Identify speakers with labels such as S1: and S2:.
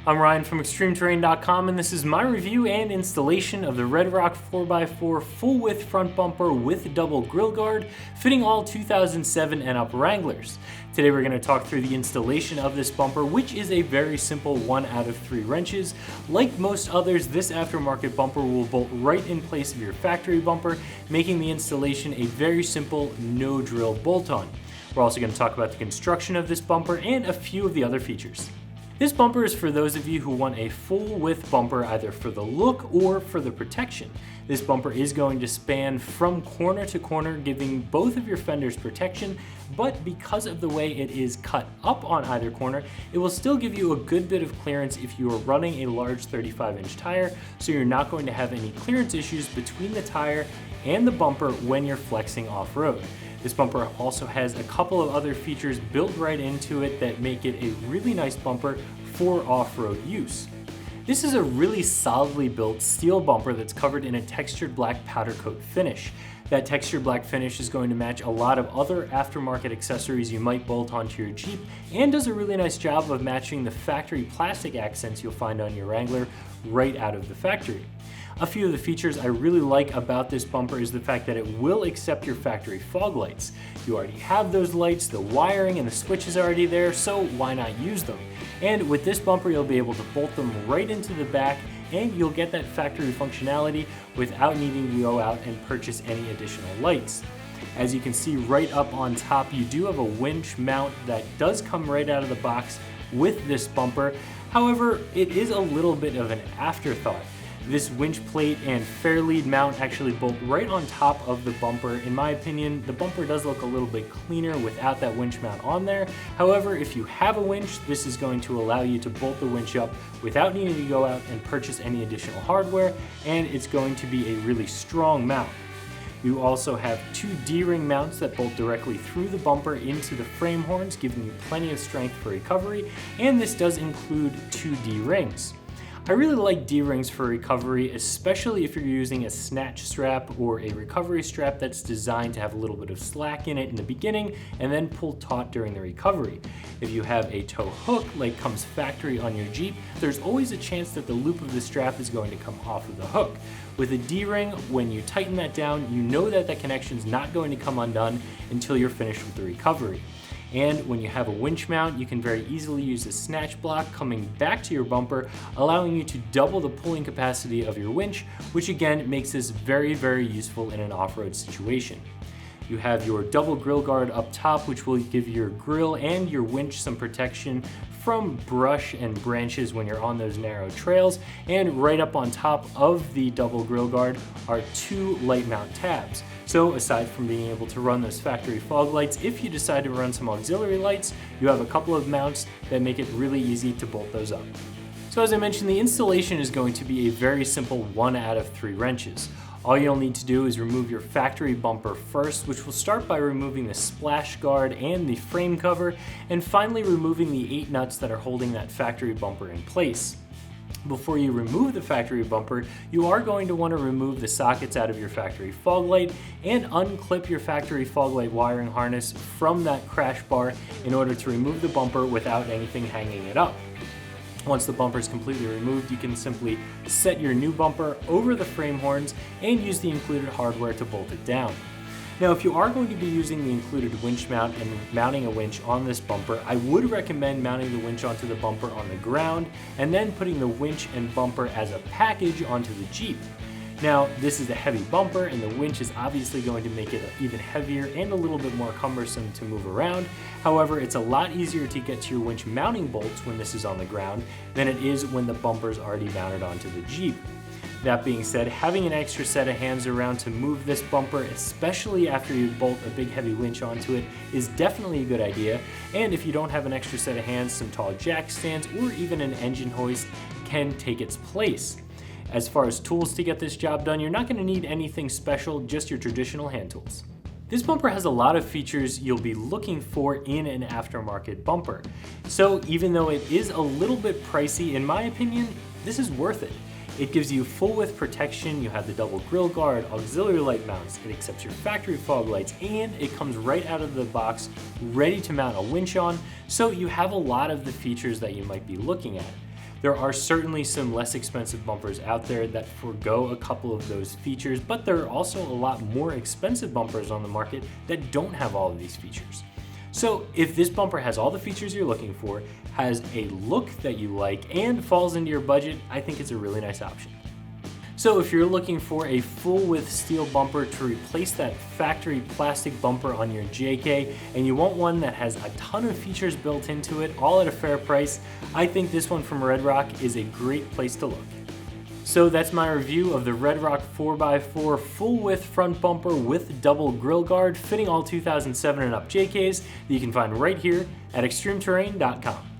S1: I'm Ryan from ExtremeTerrain.com, and this is my review and installation of the RedRock 4x4 full-width front bumper with double grille guard, fitting all 2007 and up Wranglers. Today we're going to talk through the installation of this bumper, which is a very simple 1 out of 3 wrenches. Like most others, this aftermarket bumper will bolt right in place of your factory bumper, making the installation a very simple no-drill bolt-on. We're also going to talk about the construction of this bumper and a few of the other features. This bumper is for those of you who want a full width bumper either for the look or for the protection. This bumper is going to span from corner to corner, giving both of your fenders protection, but because of the way it is cut up on either corner, it will still give you a good bit of clearance if you are running a large 35-inch tire, so you're not going to have any clearance issues between the tire and the bumper when you're flexing off-road. This bumper also has a couple of other features built right into it that make it a really nice bumper for off-road use. This is a really solidly built steel bumper that's covered in a textured black powder coat finish. That textured black finish is going to match a lot of other aftermarket accessories you might bolt onto your Jeep and does a really nice job of matching the factory plastic accents you'll find on your Wrangler right out of the factory. A few of the features I really like about this bumper is the fact that it will accept your factory fog lights. You already have those lights, the wiring and the switch is already there, so why not use them? And with this bumper, you'll be able to bolt them right into the back and you'll get that factory functionality without needing to go out and purchase any additional lights. As you can see right up on top, you do have a winch mount that does come right out of the box with this bumper. However, it is a little bit of an afterthought. This winch plate and fair lead mount actually bolt right on top of the bumper. In my opinion, the bumper does look a little bit cleaner without that winch mount on there. However, if you have a winch, this is going to allow you to bolt the winch up without needing to go out and purchase any additional hardware, and it's going to be a really strong mount. You also have 2 D-ring mounts that bolt directly through the bumper into the frame horns, giving you plenty of strength for recovery, and this does include 2 D-rings. I really like D-rings for recovery, especially if you're using a snatch strap or a recovery strap that's designed to have a little bit of slack in it in the beginning and then pull taut during the recovery. If you have a tow hook like comes factory on your Jeep, there's always a chance that the loop of the strap is going to come off of the hook. With a D-ring, when you tighten that down, you know that that connection's not going to come undone until you're finished with the recovery. And when you have a winch mount, you can very easily use a snatch block coming back to your bumper, allowing you to double the pulling capacity of your winch, which again makes this very, very useful in an off-road situation. You have your double grille guard up top, which will give your grille and your winch some protection from brush and branches when you're on those narrow trails. And right up on top of the double grille guard are 2 light mount tabs. So aside from being able to run those factory fog lights, if you decide to run some auxiliary lights, you have a couple of mounts that make it really easy to bolt those up. So as I mentioned, the installation is going to be a very simple 1 out of 3 wrenches. All you'll need to do is remove your factory bumper first, which will start by removing the splash guard and the frame cover, and finally removing the 8 nuts that are holding that factory bumper in place. Before you remove the factory bumper, you are going to want to remove the sockets out of your factory fog light and unclip your factory fog light wiring harness from that crash bar in order to remove the bumper without anything hanging it up. Once the bumper is completely removed, you can simply set your new bumper over the frame horns and use the included hardware to bolt it down. Now, if you are going to be using the included winch mount and mounting a winch on this bumper, I would recommend mounting the winch onto the bumper on the ground and then putting the winch and bumper as a package onto the Jeep. Now, this is a heavy bumper and the winch is obviously going to make it even heavier and a little bit more cumbersome to move around. However, it's a lot easier to get to your winch mounting bolts when this is on the ground than it is when the bumper is already mounted onto the Jeep. That being said, having an extra set of hands around to move this bumper, especially after you bolt a big heavy winch onto it, is definitely a good idea. And if you don't have an extra set of hands, some tall jack stands or even an engine hoist can take its place. As far as tools to get this job done, you're not going to need anything special, just your traditional hand tools. This bumper has a lot of features you'll be looking for in an aftermarket bumper. So even though it is a little bit pricey, in my opinion, this is worth it. It gives you full width protection, you have the double grille guard, auxiliary light mounts, it accepts your factory fog lights, and it comes right out of the box ready to mount a winch on, so you have a lot of the features that you might be looking at. There are certainly some less expensive bumpers out there that forego a couple of those features, but there are also a lot more expensive bumpers on the market that don't have all of these features. So if this bumper has all the features you're looking for, has a look that you like, and falls into your budget, I think it's a really nice option. So if you're looking for a full width steel bumper to replace that factory plastic bumper on your JK, and you want one that has a ton of features built into it, all at a fair price, I think this one from RedRock is a great place to look. So that's my review of the RedRock 4x4 full width front bumper with double grille guard, fitting all 2007 and up JKs that you can find right here at ExtremeTerrain.com.